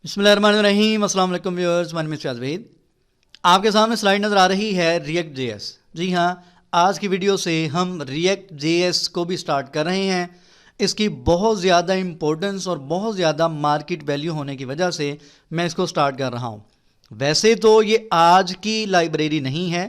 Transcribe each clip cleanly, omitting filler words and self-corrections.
बिस्मिल्लाहिर्रहमानिर्रहीम। अस्सलाम वालेकुम व्यूअर्स, मैं मिस्टर जावेद। आपके सामने स्लाइड नज़र आ रही है रिएक्ट जेएस। जी हाँ, आज की वीडियो से हम रिएक्ट जेएस को भी स्टार्ट कर रहे हैं। इसकी बहुत ज़्यादा इम्पोर्टेंस और बहुत ज़्यादा मार्केट वैल्यू होने की वजह से मैं इसको स्टार्ट कर रहा हूँ। वैसे तो ये आज की लाइब्रेरी नहीं है,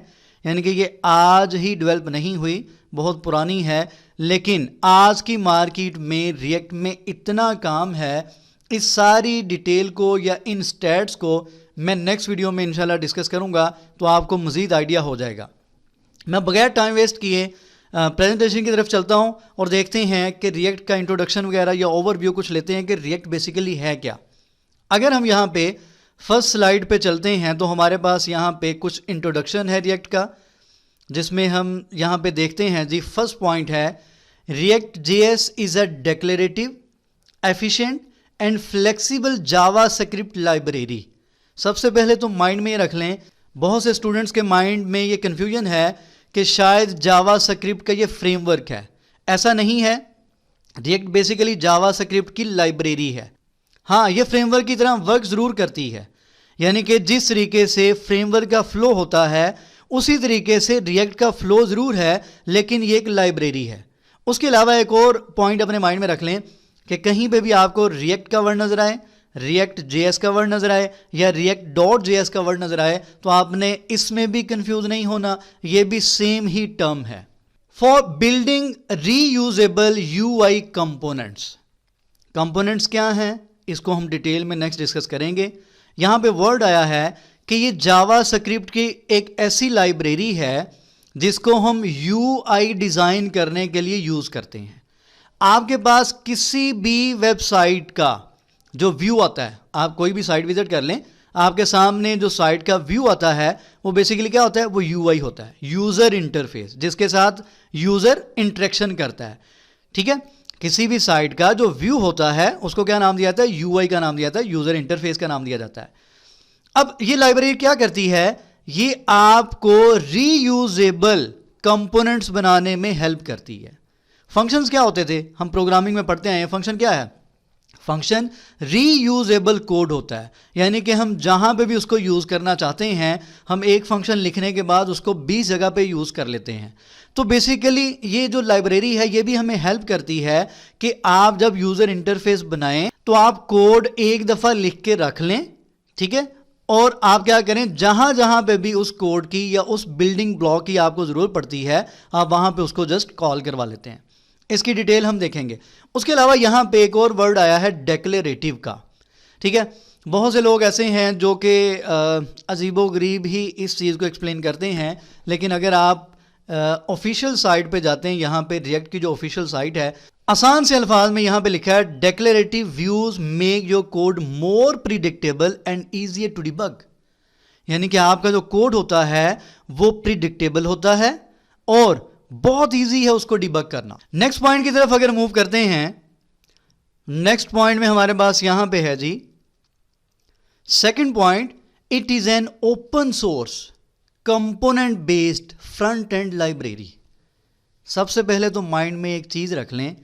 यानी कि ये आज ही डेवलप नहीं हुई, बहुत पुरानी है। लेकिन आज की मार्केट में रिएक्ट में इतना काम है, इस सारी डिटेल को या इन स्टैट्स को मैं नेक्स्ट वीडियो में इंशाल्लाह डिस्कस करूंगा, तो आपको मज़ीद आइडिया हो जाएगा। मैं बगैर टाइम वेस्ट किए प्रेजेंटेशन की तरफ चलता हूं और देखते हैं कि रिएक्ट का इंट्रोडक्शन वगैरह या ओवरव्यू कुछ लेते हैं कि रिएक्ट बेसिकली है क्या। अगर हम यहाँ पे फर्स्ट स्लाइड पे चलते हैं तो हमारे पास यहाँ पे कुछ इंट्रोडक्शन है रिएक्ट का, जिसमें हम यहाँ पे देखते हैं। जी, फर्स्ट पॉइंट है react JS is a declarative, efficient and flexible JavaScript library. सबसे पहले तो माइंड में ये रख लें, बहुत से स्टूडेंट्स के माइंड में ये कन्फ्यूजन है कि शायद जावास्क्रिप्ट का ये फ्रेमवर्क है। ऐसा नहीं है, रिएक्ट बेसिकली जावास्क्रिप्ट की लाइब्रेरी है। हाँ, ये फ्रेमवर्क की तरह वर्क ज़रूर करती है, यानी कि जिस तरीके से फ्रेमवर्क का फ्लो होता है उसी तरीके से रिएक्ट का फ्लो ज़रूर है, लेकिन ये एक लाइब्रेरी है। उसके अलावा एक और पॉइंट अपने माइंड में रख लें कि कहीं पे भी आपको रिएक्ट का वर्ड नज़र आए, रिएक्ट जेएस का वर्ड नज़र आए या रिएक्ट डॉट जेएस का वर्ड नज़र आए, तो आपने इसमें भी कंफ्यूज नहीं होना, ये भी सेम ही टर्म है। For building reusable UI components. Components क्या हैं, इसको हम डिटेल में नेक्स्ट डिस्कस करेंगे। यहाँ पे वर्ड आया है कि ये जावास्क्रिप्ट की एक ऐसी लाइब्रेरी है जिसको हम यूआई डिज़ाइन करने के लिए यूज़ करते हैं। आपके पास किसी भी वेबसाइट का जो व्यू आता है, आप कोई भी साइट विजिट कर लें, आपके सामने जो साइट का व्यू आता है वो बेसिकली क्या होता है, वो यूआई होता है, यूज़र इंटरफेस, जिसके साथ यूज़र इंटरेक्शन करता है। ठीक है, किसी भी साइट का जो व्यू होता है उसको क्या नाम दिया जाता है, यूआई का नाम दिया जाता है, यूज़र इंटरफेस का नाम दिया जाता है। अब ये लाइब्रेरी क्या करती है, ये आपको रीयूजेबल कंपोनेंट्स बनाने में हेल्प करती है। फंक्शंस क्या होते थे, हम प्रोग्रामिंग में पढ़ते हैं। फंक्शन क्या है, फंक्शन रीयूजेबल कोड होता है, यानी कि हम जहां पे भी उसको यूज़ करना चाहते हैं, हम एक फंक्शन लिखने के बाद उसको 20 जगह पे यूज़ कर लेते हैं। तो बेसिकली ये जो लाइब्रेरी है ये भी हमें हेल्प करती है कि आप जब यूज़र इंटरफेस बनाएं तो आप कोड एक दफ़ा लिख के रख लें, ठीक है, और आप क्या करें, जहां जहां पे भी उस कोड की या उस बिल्डिंग ब्लॉक की आपको ज़रूरत पड़ती है, आप वहां पे उसको जस्ट कॉल करवा लेते हैं। इसकी डिटेल हम देखेंगे। उसके अलावा यहाँ पे एक और वर्ड आया है डिक्लेरेटिव का। ठीक है, बहुत से लोग ऐसे हैं जो कि अजीबो गरीब ही इस चीज़ को एक्सप्लेन करते हैं, लेकिन अगर आप ऑफिशियल साइट पे जाते हैं, यहाँ पे रिएक्ट की जो ऑफिशियल साइट है, आसान से अल्फाज में यहाँ पे लिखा है declarative views make your code more predictable and easier to debug. यानी कि आपका जो कोड होता है वो प्रिडिक्टेबल होता है और बहुत इजी है उसको डिबग करना। नेक्स्ट पॉइंट की तरफ अगर मूव करते हैं, नेक्स्ट पॉइंट में हमारे पास यहां पे है जी second point, it is an open source component based front end library. सबसे पहले तो माइंड में एक चीज रख लें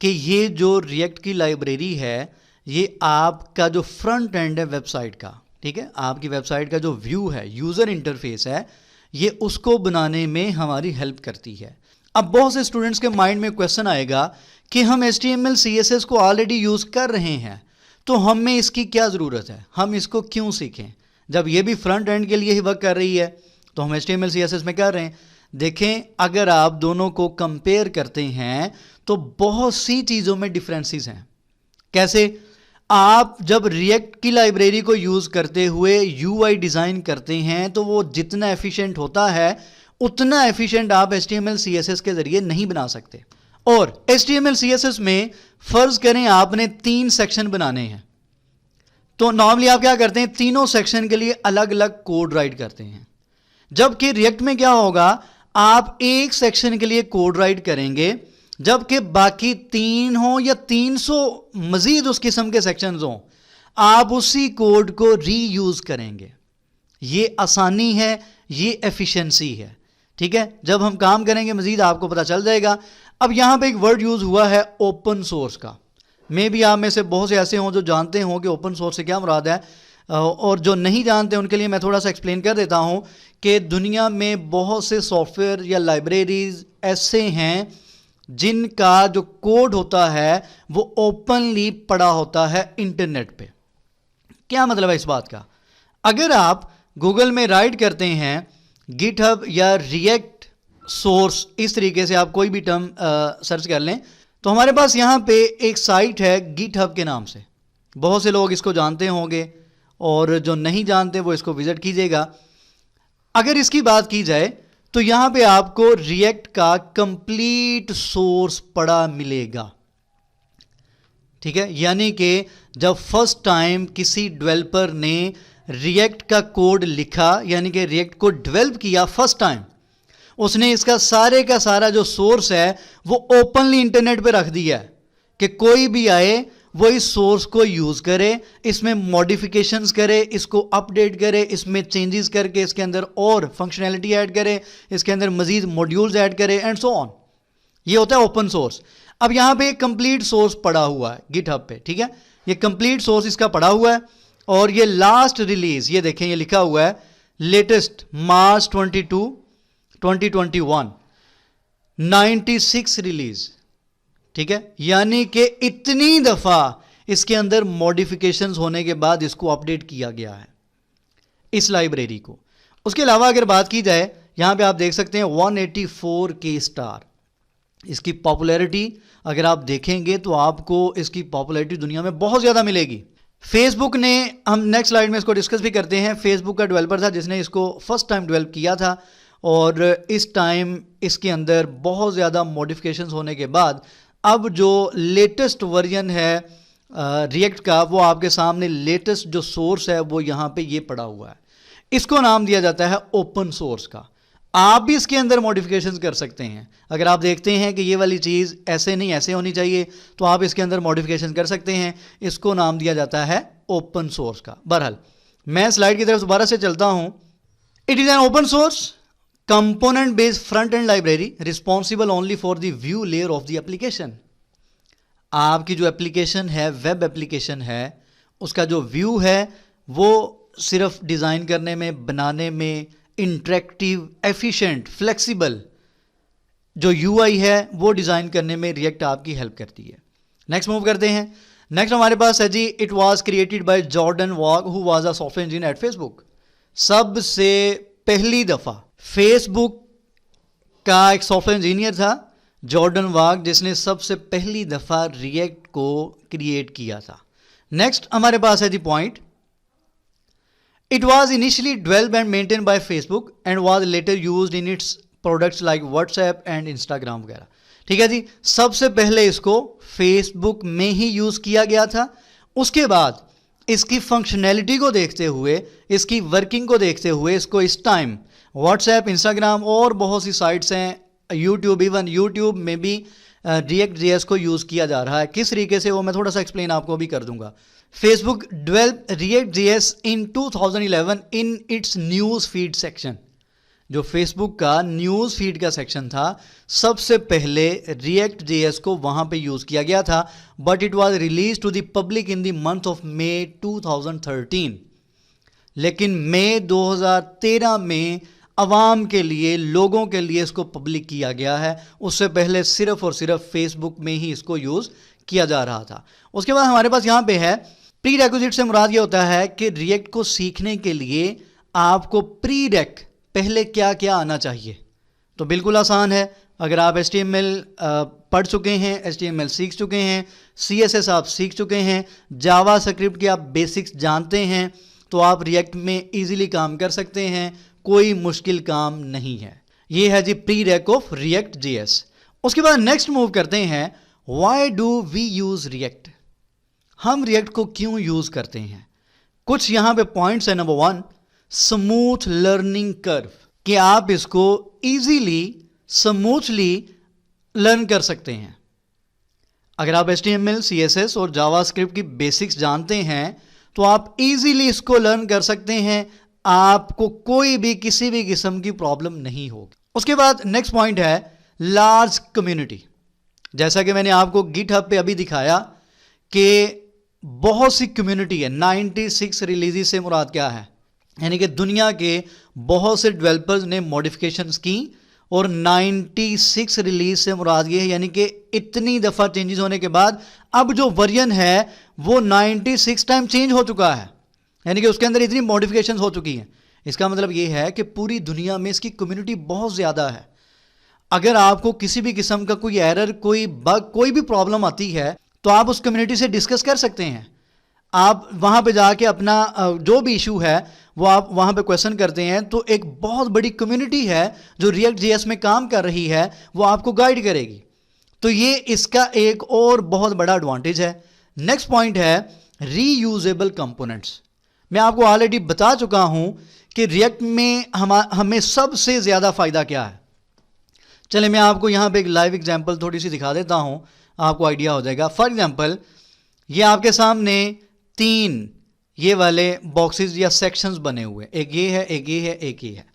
कि ये जो रिएक्ट की लाइब्रेरी है ये आपका जो फ्रंट एंड है वेबसाइट का, ठीक है, आपकी वेबसाइट का जो व्यू है, यूजर इंटरफेस है, ये उसको बनाने में हमारी हेल्प करती है। अब बहुत से स्टूडेंट्स के माइंड में क्वेश्चन आएगा कि हम HTML CSS को ऑलरेडी यूज़ कर रहे हैं, तो हमें इसकी क्या ज़रूरत है, हम इसको क्यों सीखें, जब ये भी फ्रंट एंड के लिए ही वर्क कर रही है, तो हम HTML CSS में कर रहे हैं। देखें, अगर आप दोनों को कंपेयर करते हैं तो बहुत सी चीज़ों में डिफरेंसेस हैं। कैसे, आप जब रिएक्ट की लाइब्रेरी को यूज़ करते हुए यूआई डिज़ाइन करते हैं तो वो जितना एफिशिएंट होता है उतना एफिशिएंट आप HTML CSS के ज़रिए नहीं बना सकते। और HTML CSS में फ़र्ज़ करें आपने 3 सेक्शन बनाने हैं, तो नॉर्मली आप क्या करते हैं, तीनों सेक्शन के लिए अलग अलग कोड राइट करते हैं। जबकि रिएक्ट में क्या होगा, आप एक सेक्शन के लिए कोड राइट करेंगे, जबकि बाकी 3 हो या 300 मजीद उस किस्म के सेक्शंस हों, आप उसी कोड को रीयूज करेंगे। ये आसानी है, ये एफिशिएंसी है। ठीक है, जब हम काम करेंगे मजीद आपको पता चल जाएगा। अब यहां पे एक वर्ड यूज हुआ है ओपन सोर्स का। मे भी आप में से बहुत से ऐसे हों जो जानते हों कि ओपन सोर्स से क्या मुराद है, और जो नहीं जानते उनके लिए मैं थोड़ा सा एक्सप्लेन कर देता हूं कि दुनिया में बहुत से सॉफ्टवेयर या लाइब्रेरीज ऐसे हैं जिनका जो कोड होता है वो ओपनली पड़ा होता है इंटरनेट पे। क्या मतलब है इस बात का? अगर आप गूगल में राइट करते हैं गिटहब या रिएक्ट सोर्स, इस तरीके से आप कोई भी टर्म सर्च कर लें, तो हमारे पास यहाँ पे एक साइट है गिटहब के नाम से। बहुत से लोग इसको जानते होंगे और जो नहीं जानते वो इसको विजिट कीजिएगा। अगर इसकी बात की जाए तो यहाँ पे आपको रिएक्ट का कंप्लीट सोर्स पड़ा मिलेगा, ठीक है। यानी कि जब फर्स्ट टाइम किसी डेवलपर ने रिएक्ट का कोड लिखा, यानी कि रिएक्ट को डेवलप किया फर्स्ट टाइम, उसने इसका सारे का सारा जो सोर्स है वो ओपनली इंटरनेट पे रख दिया है कि कोई भी आए वो इस सोर्स को यूज करे, इसमें मॉडिफिकेशंस करे, इसको अपडेट करे, इसमें चेंजेस करके इसके अंदर और फंक्शनैलिटी ऐड करे, इसके अंदर मजीद मॉड्यूल्स ऐड करे एंड सो ऑन। ये होता है ओपन सोर्स। अब यहां पे एक कंप्लीट सोर्स पड़ा हुआ है गिटहब पे, ठीक है। ये कंप्लीट सोर्स इसका पड़ा हुआ है और ये लास्ट रिलीज, ये देखें, ये लिखा हुआ है लेटेस्ट मार्च 22 2021 96 रिलीज, ठीक है। यानी कि इतनी दफा इसके अंदर मॉडिफिकेशंस होने के बाद इसको अपडेट किया गया है इस लाइब्रेरी को। उसके अलावा अगर बात की जाए, यहां पे आप देख सकते हैं 184K स्टार। इसकी पॉपुलैरिटी अगर आप देखेंगे तो आपको इसकी पॉपुलैरिटी दुनिया में बहुत ज़्यादा मिलेगी। फेसबुक ने, हम नेक्स्ट स्लाइड में इसको डिस्कस भी करते हैं, फेसबुक का डेवलपर था जिसने इसको फर्स्ट टाइम डेवलप किया था और इस टाइम इसके अंदर बहुत ज़्यादा मॉडिफिकेशंस होने के बाद अब जो लेटेस्ट वर्जन है रिएक्ट का, वो आपके सामने लेटेस्ट जो सोर्स है वो यहाँ पे ये पड़ा हुआ है। इसको नाम दिया जाता है ओपन सोर्स का। आप भी इसके अंदर मॉडिफिकेशंस कर सकते हैं। अगर आप देखते हैं कि ये वाली चीज़ ऐसे नहीं ऐसे होनी चाहिए तो आप इसके अंदर मॉडिफिकेशन कर सकते हैं। इसको नाम दिया जाता है ओपन सोर्स का। बहरहाल मैं स्लाइड की तरफ दोबारा से चलता हूं। It is an open source component based front end library responsible only for the view layer of the application. आपकी जो एप्लीकेशन है, वेब एप्लीकेशन है, उसका जो व्यू है वो सिर्फ डिज़ाइन करने में, बनाने में, इंटरेक्टिव, एफिशिएंट, फ्लेक्सिबल जो यूआई है वो डिज़ाइन करने में रिएक्ट आपकी हेल्प करती है। नेक्स्ट मूव करते हैं। नेक्स्ट हमारे पास है जी, it was created by Jordan Walke who was a software engineer at Facebook. सबसे पहली दफ़ा फेसबुक का एक सॉफ्टवेयर इंजीनियर था जॉर्डन वॉग, जिसने सबसे पहली दफ़ा रिएक्ट को क्रिएट किया था। नेक्स्ट हमारे पास है जी point, it was initially developed and maintained by Facebook and was later used in its products like WhatsApp and Instagram वगैरह। ठीक है जी, सबसे पहले इसको Facebook में ही यूज़ किया गया था। उसके बाद इसकी फंक्शनैलिटी को देखते हुए, इसकी वर्किंग को देखते हुए इसको इस टाइम WhatsApp, Instagram और बहुत सी साइट्स हैं, YouTube, इवन YouTube में भी React.js को यूज़ किया जा रहा है। किस तरीके से वो मैं थोड़ा सा एक्सप्लेन आपको भी कर दूंगा। Facebook developed React.js in 2011 in its news feed section. जो Facebook का न्यूज़ फीड का सेक्शन था, सबसे पहले React.js को वहाँ पे यूज़ किया गया था, but it was release to the public in the month of May 2013। लेकिन मई 2013 में अवाम के लिए, लोगों के लिए इसको पब्लिक किया गया है। उससे पहले सिर्फ और सिर्फ Facebook में ही इसको यूज़ किया जा रहा था। उसके बाद हमारे पास यहाँ पे है प्री रेक्विजिट से मुराद ये होता है कि रिएक्ट को सीखने के लिए आपको प्री रेक पहले क्या क्या आना चाहिए। तो बिल्कुल आसान है। अगर आप HTML पढ़ चुके हैं, HTML सीख चुके हैं, CSS आप सीख चुके हैं, जावा स्क्रिप्ट के आप बेसिक्स जानते हैं, तो आप रिएक्ट में इजीली काम कर सकते हैं। कोई मुश्किल काम नहीं है। ये है जी प्री रेक ऑफ React.js। उसके बाद नेक्स्ट मूव करते हैं, why do we use React. हम रिएक्ट को क्यों यूज करते हैं? कुछ यहां पे पॉइंट्स है। नंबर 1, स्मूथ लर्निंग कर्व, कि आप इसको इजीली, स्मूथली लर्न कर सकते हैं। अगर आप HTML, CSS और जावास्क्रिप्ट की बेसिक्स जानते हैं तो आप इजीली इसको लर्न कर सकते हैं। आपको कोई भी किसी भी किस्म की प्रॉब्लम नहीं होगी। उसके बाद नेक्स्ट पॉइंट है लार्ज कम्युनिटी। जैसा कि मैंने आपको गिटहब पे अभी दिखाया कि बहुत सी कम्युनिटी है, 96 रिलीज से मुराद क्या है, यानी कि दुनिया के बहुत से डेवलपर्स ने मॉडिफिकेशंस की, और 96 रिलीज से मुराद ये है यानी कि इतनी दफ़ा चेंजेस होने के बाद अब जो वर्जन है वो 96 टाइम चेंज हो चुका है, यानी कि उसके अंदर इतनी मॉडिफिकेशंस हो चुकी हैं। इसका मतलब ये है कि पूरी दुनिया में इसकी कम्युनिटी बहुत ज़्यादा है। अगर आपको किसी भी किस्म का कोई एरर, कोई बग, कोई भी प्रॉब्लम आती है तो आप उस कम्युनिटी से डिस्कस कर सकते हैं। आप वहाँ पे जाके अपना जो भी इशू है वो आप वहाँ पे क्वेश्चन करते हैं, तो एक बहुत बड़ी कम्युनिटी है जो रिएक्ट जेएस में काम कर रही है, वो आपको गाइड करेगी। तो ये इसका एक और बहुत बड़ा एडवांटेज है। नेक्स्ट पॉइंट है रीयूजेबल कंपोनेंट्स। मैं आपको ऑलरेडी बता चुका हूँ कि रिएक्ट में हमें सबसे ज़्यादा फ़ायदा क्या है। चले मैं आपको यहाँ पे एक लाइव एग्जांपल थोड़ी सी दिखा देता हूँ, आपको आइडिया हो जाएगा। फॉर एग्जांपल ये आपके सामने 3 ये वाले बॉक्सेस या सेक्शंस बने हुए, एक ये है, एक ये है, एक ये है।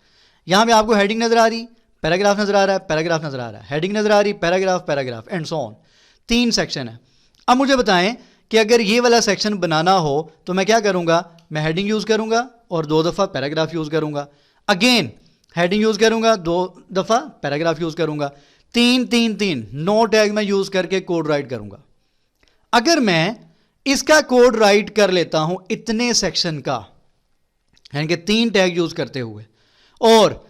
यहाँ पे आपको हेडिंग नज़र आ रही, पैराग्राफ नज़र आ रहा है, पैराग्राफ नज़र आ रहा है, हेडिंग नज़र आ रही, paragraph, paragraph and so on. 3 section है। अब मुझे बताएं कि अगर ये वाला सेक्शन बनाना हो तो मैं क्या करूँगा, मैं हेडिंग यूज़ करूँगा और 2 दफ़ा पैराग्राफ यूज़ करूँगा, अगेन हेडिंग यूज़ करूँगा, 2 दफ़ा पैराग्राफ यूज़ करूँगा, 3 नो टैग में यूज़ करके कोड राइट करूँगा। अगर मैं इसका कोड राइट कर लेता हूं इतने सेक्शन का, यानी कि 3 टैग यूज करते हुए, और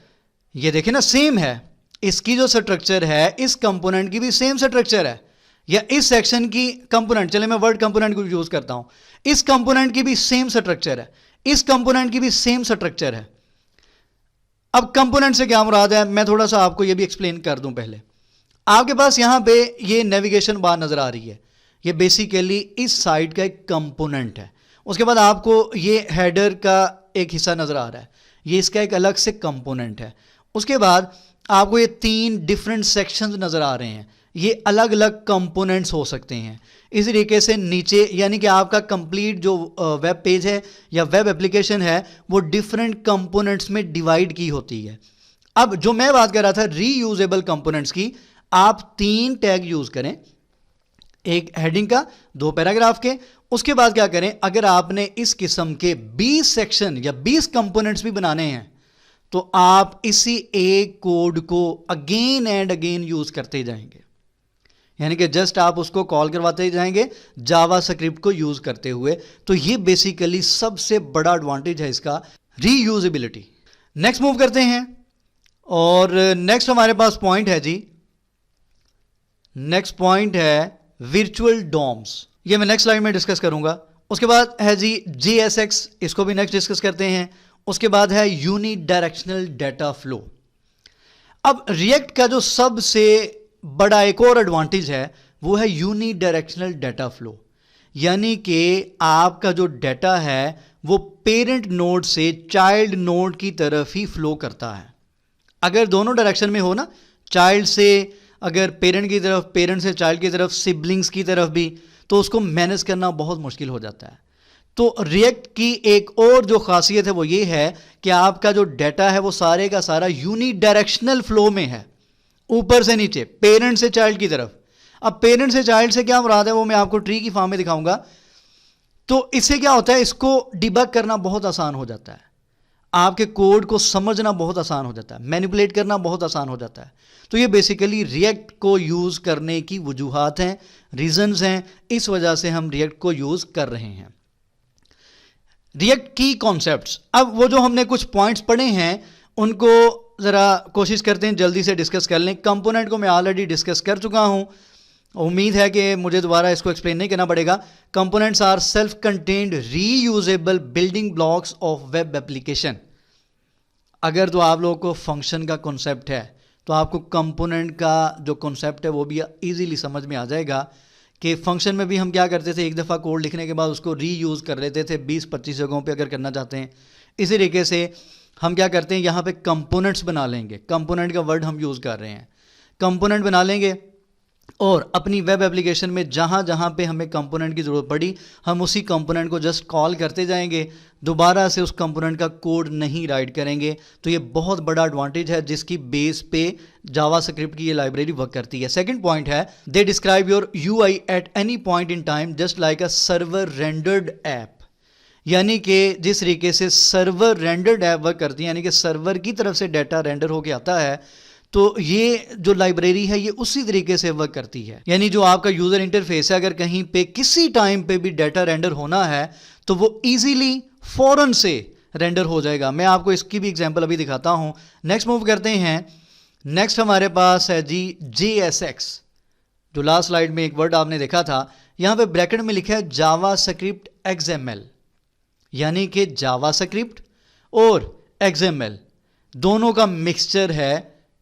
ये देखें ना सेम है, इसकी जो स्ट्रक्चर है इस कंपोनेंट की भी सेम स्ट्रक्चर है, या इस सेक्शन की कंपोनेंट, चले मैं वर्ड कंपोनेंट को यूज करता हूं, इस कंपोनेंट की भी सेम स्ट्रक्चर है, इस कंपोनेंट की भी सेम स्ट्रक्चर है। अब कंपोनेंट से क्या मुराद है, मैं थोड़ा सा आपको ये भी एक्सप्लेन कर दूं। पहले आपके पास यहां पे ये नेविगेशन बार नजर आ रही है, ये बेसिकली इस साइड का एक कंपोनेंट है। उसके बाद आपको ये हेडर का एक हिस्सा नज़र आ रहा है, ये इसका एक अलग से कंपोनेंट है। उसके बाद आपको ये 3 डिफरेंट सेक्शंस नज़र आ रहे हैं, ये अलग अलग कंपोनेंट्स हो सकते हैं। इस तरीके से नीचे यानी कि आपका कंप्लीट जो वेब पेज है या वेब एप्लीकेशन है वो डिफरेंट कंपोनेंट्स में डिवाइड की होती है। अब जो मैं बात कर रहा था रीयूजेबल कंपोनेंट्स की, आप 3 टैग यूज़ करें, एक हेडिंग का, 2 पैराग्राफ के। उसके बाद क्या करें, अगर आपने इस किस्म के 20 सेक्शन या 20 कंपोनेंट्स भी बनाने हैं तो आप इसी एक कोड को अगेन एंड अगेन यूज करते जाएंगे, यानी कि जस्ट आप उसको कॉल करवाते जाएंगे जावा स्क्रिप्ट को यूज करते हुए। तो ये बेसिकली सबसे बड़ा एडवांटेज है इसका, रीयूजेबिलिटी। नेक्स्ट मूव करते हैं, और नेक्स्ट हमारे पास पॉइंट है जी, नेक्स्ट पॉइंट है वर्चुअल डॉम्स। ये मैं नेक्स्ट स्लाइड में डिस्कस करूंगा। उसके बाद है जी JSX, इसको भी नेक्स्ट डिस्कस करते हैं। उसके बाद है यूनी डायरेक्शनल डाटा फ्लो। अब रिएक्ट का जो सबसे बड़ा एक और एडवांटेज है वो है यूनी डायरेक्शनल डाटा फ्लो, यानी कि आपका जो डाटा है वो पेरेंट नोड से चाइल्ड नोड की तरफ ही फ्लो करता है। अगर दोनों डायरेक्शन में हो ना, चाइल्ड से अगर पेरेंट की तरफ, पेरेंट से चाइल्ड की तरफ, सिबलिंग्स की तरफ भी, तो उसको मैनेज करना बहुत मुश्किल हो जाता है। तो रिएक्ट की एक और जो खासियत है वो ये है कि आपका जो डाटा है वो सारे का सारा यूनी डायरेक्शनल फ्लो में है, ऊपर से नीचे, पेरेंट से चाइल्ड की तरफ। अब पेरेंट से चाइल्ड से क्या मुराद है वो मैं आपको ट्री की फॉर्म में दिखाऊंगा। तो इससे क्या होता है, इसको डिबग करना बहुत आसान हो जाता है, आपके कोड को समझना बहुत आसान हो जाता है, मैनिपुलेट करना बहुत आसान हो जाता है। तो ये बेसिकली रिएक्ट को यूज़ करने की वजूहात हैं, रीजंस हैं, इस वजह से हम रिएक्ट को यूज़ कर रहे हैं। रिएक्ट की कॉन्सेप्ट्स, अब वो जो हमने कुछ पॉइंट्स पढ़े हैं उनको ज़रा कोशिश करते हैं जल्दी से डिस्कस कर लें। कंपोनेंट को मैं ऑलरेडी डिस्कस कर चुका हूँ, उम्मीद है कि मुझे दोबारा इसको एक्सप्लेन नहीं करना पड़ेगा। Components are self contained reusable building blocks of web application. अगर तो आप लोगों को फंक्शन का कॉन्सेप्ट है तो आपको कंपोनेंट का जो कॉन्सेप्ट है वो भी इजीली समझ में आ जाएगा कि फंक्शन में भी हम क्या करते थे, एक दफ़ा कोड लिखने के बाद उसको रीयूज़ कर लेते थे 20-25 जगहों पे अगर करना चाहते हैं। इसी तरीके से हम क्या करते हैं, यहाँ पे कंपोनेंट्स बना लेंगे, कंपोनेंट का वर्ड हम यूज़ कर रहे हैं, कंपोनेंट बना लेंगे और अपनी वेब एप्लीकेशन में जहाँ जहाँ पे हमें कंपोनेंट की ज़रूरत पड़ी हम उसी कंपोनेंट को जस्ट कॉल करते जाएंगे, दोबारा से उस कंपोनेंट का कोड नहीं राइट करेंगे। तो ये बहुत बड़ा एडवांटेज है जिसकी बेस पे जावास्क्रिप्ट की ये लाइब्रेरी वर्क करती है। सेकंड पॉइंट है they describe your UI at any point in time just like a server rendered app. यानी कि जिस तरीके से सर्वर रेंडर्ड ऐप वर्क करती है, यानी कि सर्वर की तरफ से डाटा रेंडर होकर आता है, तो ये जो लाइब्रेरी है ये उसी तरीके से वर्क करती है। यानी जो आपका यूज़र इंटरफेस है, अगर कहीं पे किसी टाइम पे भी डाटा रेंडर होना है तो वो इजीली फौरन से रेंडर हो जाएगा। मैं आपको इसकी भी एग्जांपल अभी दिखाता हूं। नेक्स्ट मूव करते हैं। नेक्स्ट हमारे पास है जी JSX। जो लास्ट स्लाइड में एक वर्ड आपने देखा था, यहां पे ब्रैकेट में लिखा है जावास्क्रिप्ट XML, यानी कि जावास्क्रिप्ट और XML दोनों का मिक्सचर है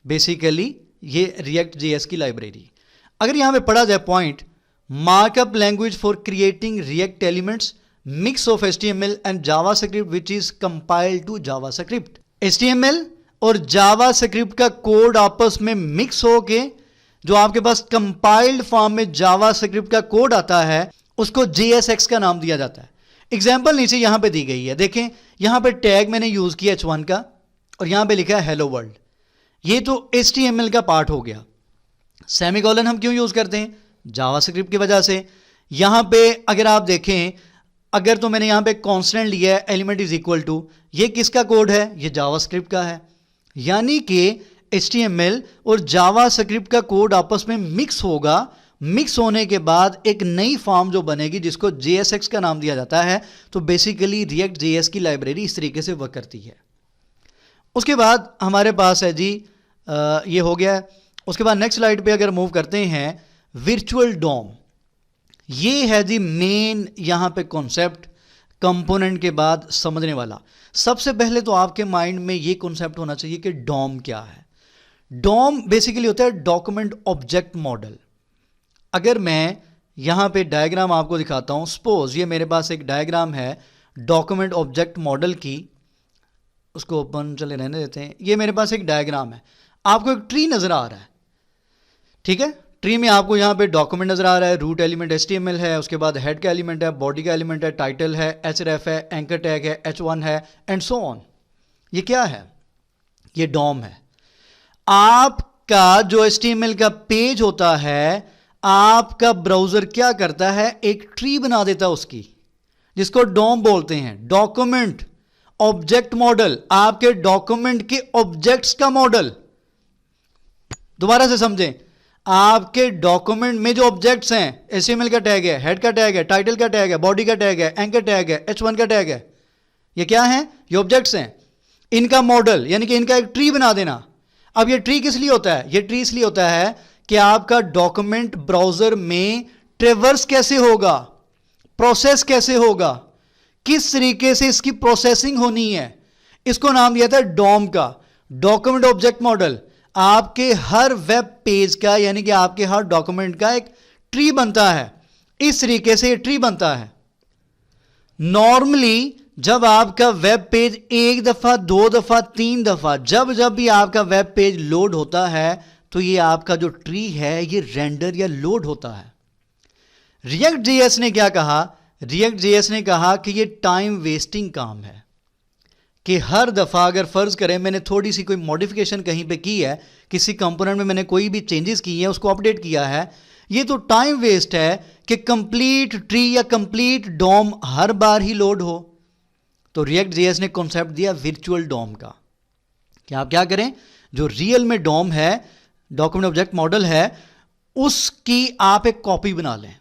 बेसिकली ये रिएक्ट JS की लाइब्रेरी। अगर यहां पे पढ़ा जाए point, markup language for creating React elements, mix of HTML and JavaScript which is compiled to JavaScript. HTML और जावास्क्रिप्ट का कोड आपस में मिक्स होके जो आपके पास कंपाइल्ड फॉर्म में जावास्क्रिप्ट का कोड आता है उसको JSX का नाम दिया जाता है। एग्जाम्पल नीचे यहां पे दी गई है, देखें यहां पे टैग मैंने यूज किया H1 का और यहां पे लिखा है हेलो वर्ल्ड। ये तो HTML का पार्ट हो गया। सेमीकोलन हम क्यों यूज करते हैं? जावास्क्रिप्ट की वजह से। यहां पे अगर आप देखें, अगर तो मैंने यहां पे कांस्टेंट लिया है एलिमेंट इज इक्वल टू, ये किसका कोड है? ये जावास्क्रिप्ट का है। यानी कि HTML और जावास्क्रिप्ट का कोड आपस में मिक्स होगा। मिक्स होने के बाद एक नई फॉर्म जो बनेगी जिसको JSX का नाम दिया जाता है। तो बेसिकली रिएक्ट JS की लाइब्रेरी इस तरीके से वर्क करती है। उसके बाद हमारे पास है जी ये हो गया है। उसके बाद नेक्स्ट स्लाइड पे अगर मूव करते हैं, वर्चुअल डॉम। ये है जी मेन यहां पे कॉन्सेप्ट कंपोनेंट के बाद समझने वाला। सबसे पहले तो आपके माइंड में ये कॉन्सेप्ट होना चाहिए कि डॉम क्या है। डॉम बेसिकली होता है डॉक्यूमेंट ऑब्जेक्ट मॉडल। अगर मैं यहां पे डायग्राम आपको दिखाता हूं, सपोज ये मेरे पास एक डायग्राम है डॉक्यूमेंट ऑब्जेक्ट मॉडल की, उसको ओपन चले रहने देते हैं। ये मेरे पास एक डायग्राम है, आपको एक ट्री नजर आ रहा है, ठीक है। ट्री में आपको यहां पे डॉक्यूमेंट नजर आ रहा है, रूट एलिमेंट HTML है, उसके बाद हेड का एलिमेंट है, बॉडी का एलिमेंट है, टाइटल है, href है, एंकर टैग है, H1 है एंड सो ऑन। ये क्या है? ये डॉम है। आपका जो HTML का पेज होता है, आपका ब्राउजर क्या करता है? एक ट्री बना देता है उसकी, जिसको डॉम बोलते हैं, डॉक्यूमेंट ऑब्जेक्ट मॉडल। आपके डॉक्यूमेंट के ऑब्जेक्ट्स का मॉडल। दोबारा से समझें, आपके डॉक्यूमेंट में जो ऑब्जेक्ट्स हैं, HTML का टैग है, हेड का टैग है, टाइटल का टैग है, बॉडी का टैग है, एंकर टैग है, H1 का टैग है, ये क्या है? ये ऑब्जेक्ट्स हैं। इनका मॉडल यानी कि इनका एक ट्री बना देना। अब ये ट्री किस लिए होता है? ये ट्री इसलिए होता है कि आपका डॉक्यूमेंट ब्राउजर में ट्रेवर्स कैसे होगा, प्रोसेस कैसे होगा, किस तरीके से इसकी प्रोसेसिंग होनी है, इसको नाम दिया था डॉम का, डॉक्यूमेंट ऑब्जेक्ट मॉडल। आपके हर वेब पेज का यानी कि आपके हर डॉक्यूमेंट का एक ट्री बनता है। इस तरीके से ये ट्री बनता है। नॉर्मली जब आपका वेब पेज एक दफा, दो दफा, तीन दफा, जब जब भी आपका वेब पेज लोड होता है तो ये आपका जो ट्री है ये रेंडर या लोड होता है। रिएक्ट JS ने क्या कहा? रिएक्ट JS ने कहा कि ये टाइम वेस्टिंग काम है, कि हर दफ़ा अगर फ़र्ज़ करें मैंने थोड़ी सी कोई मॉडिफिकेशन कहीं पे की है, किसी कंपोनेंट में मैंने कोई भी चेंजेस किए हैं, उसको अपडेट किया है, ये तो टाइम वेस्ट है कि कंप्लीट ट्री या कंप्लीट डॉम हर बार ही लोड हो। तो रिएक्ट JS ने कॉन्सेप्ट दिया वर्चुअल डॉम का, कि आप क्या करें, जो रियल में डॉम है, डॉक्यूमेंट ऑब्जेक्ट मॉडल है, उसकी आप एक कॉपी बना लें,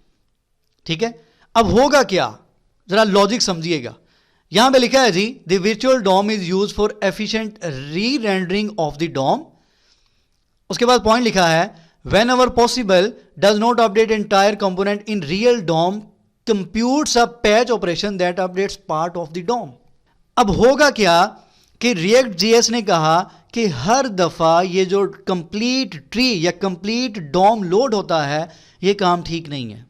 ठीक है। अब होगा क्या, जरा लॉजिक समझिएगा। यहां पे लिखा है जी the virtual DOM is use for efficient rerendering of the DOM. उसके बाद पॉइंट लिखा है whenever possible does not update entire component in real DOM computes a patch operation that updates part of the DOM. अब होगा क्या कि react JS ने कहा कि हर दफा ये जो कंप्लीट ट्री या कंप्लीट डॉम लोड होता है, ये काम ठीक नहीं है।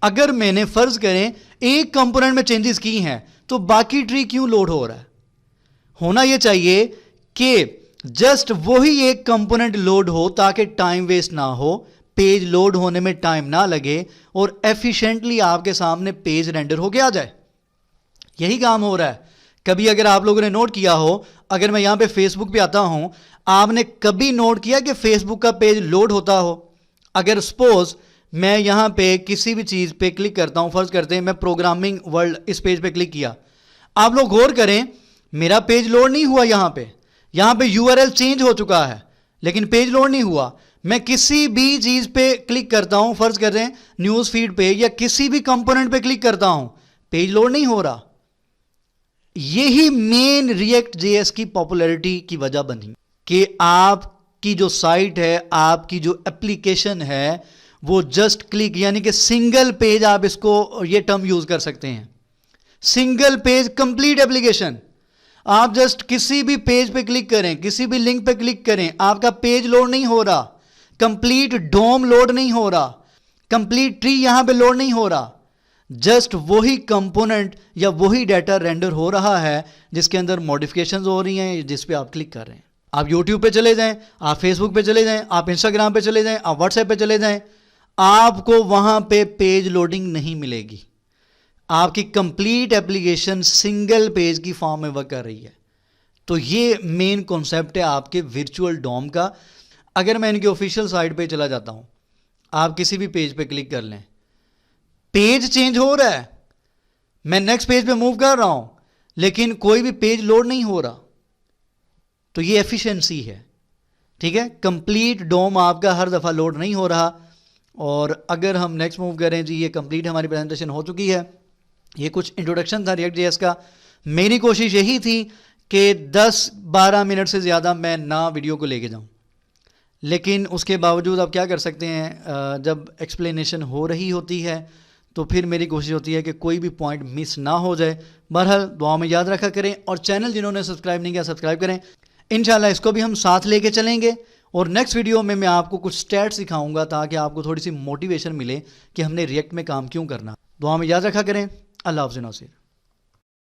अगर मैंने फर्ज करें एक कंपोनेंट में चेंजेस की हैं तो बाकी ट्री क्यों लोड हो रहा है? होना यह चाहिए कि जस्ट वही एक कंपोनेंट लोड हो ताकि टाइम वेस्ट ना हो, पेज लोड होने में टाइम ना लगे और एफिशिएंटली आपके सामने पेज रेंडर होके आ जाए। यही काम हो रहा है। कभी अगर आप लोगों ने नोट किया हो, अगर मैं यहां पे फेसबुक पे आता हूं, आपने कभी नोट किया कि फेसबुक का पेज लोड होता हो? अगर सपोज मैं यहां पे किसी भी चीज पे क्लिक करता हूं, फर्ज करते हैं मैं प्रोग्रामिंग वर्ल्ड इस पेज पे क्लिक किया, आप लोग गौर करें मेरा पेज लोड नहीं हुआ। यहां पे यूआरएल चेंज हो चुका है लेकिन पेज लोड नहीं हुआ। मैं किसी भी चीज पे क्लिक करता हूं, फर्ज कर रहे हैं न्यूज फीड पे या किसी भी कंपोनेंट पे क्लिक करता हूं, पेज लोड नहीं हो रहा। यही मेन रिएक्ट जेएस की पॉपुलैरिटी की वजह बनी कि आपकी जो साइट है, आपकी जो एप्लीकेशन है, वो जस्ट क्लिक यानी कि सिंगल पेज, आप इसको ये टर्म यूज कर सकते हैं, सिंगल पेज कंप्लीट एप्लीकेशन। आप जस्ट किसी भी पेज पे क्लिक करें, किसी भी लिंक पे क्लिक करें, आपका पेज लोड नहीं हो रहा, कंप्लीट डोम लोड नहीं हो रहा, कंप्लीट ट्री यहां पे लोड नहीं हो रहा। जस्ट वही कंपोनेंट या वही डाटा रेंडर हो रहा है जिसके अंदर मॉडिफिकेशंस हो रही हैं, जिस पे आप क्लिक कर रहे हैं। आप यूट्यूब पे चले जाएं, आप फेसबुक पे चले जाएं, आप इंस्टाग्राम पे चले जाएं, आप व्हाट्सएप पे चले जाएं, आपको वहां पे पेज लोडिंग नहीं मिलेगी। आपकी कंप्लीट एप्लीकेशन सिंगल पेज की फॉर्म में वर्क कर रही है। तो ये मेन कॉन्सेप्ट है आपके वर्चुअल डॉम का। अगर मैं इनकी ऑफिशियल साइट पे चला जाता हूं, आप किसी भी पेज पे क्लिक कर लें, पेज चेंज हो रहा है, मैं नेक्स्ट पेज पे मूव कर रहा हूं लेकिन कोई भी पेज लोड नहीं हो रहा। तो ये एफिशिएंसी है, ठीक है। कंप्लीट डोम आपका हर दफा लोड नहीं हो रहा। और अगर हम नेक्स्ट मूव करें जी, ये कंप्लीट हमारी प्रेजेंटेशन हो चुकी है। ये कुछ इंट्रोडक्शन था रिएक्ट जेएस का। मेरी कोशिश यही थी कि 10-12 मिनट से ज़्यादा मैं ना वीडियो को लेके जाऊं, लेकिन उसके बावजूद आप क्या कर सकते हैं, जब एक्सप्लेनेशन हो रही होती है तो फिर मेरी कोशिश होती है कि कोई भी पॉइंट मिस ना हो जाए। बहरहाल दुआ में याद रखा करें और चैनल जिन्होंने सब्सक्राइब नहीं किया सब्सक्राइब करें। इंशाल्लाह इसको भी हम साथ लेके चलेंगे और नेक्स्ट वीडियो में मैं आपको कुछ स्टैट्स सिखाऊंगा ताकि आपको थोड़ी सी मोटिवेशन मिले कि हमने रिएक्ट में काम क्यों करना। दुआ में याद रखा करें। अल्लाह हाफ़िज़ नासिर।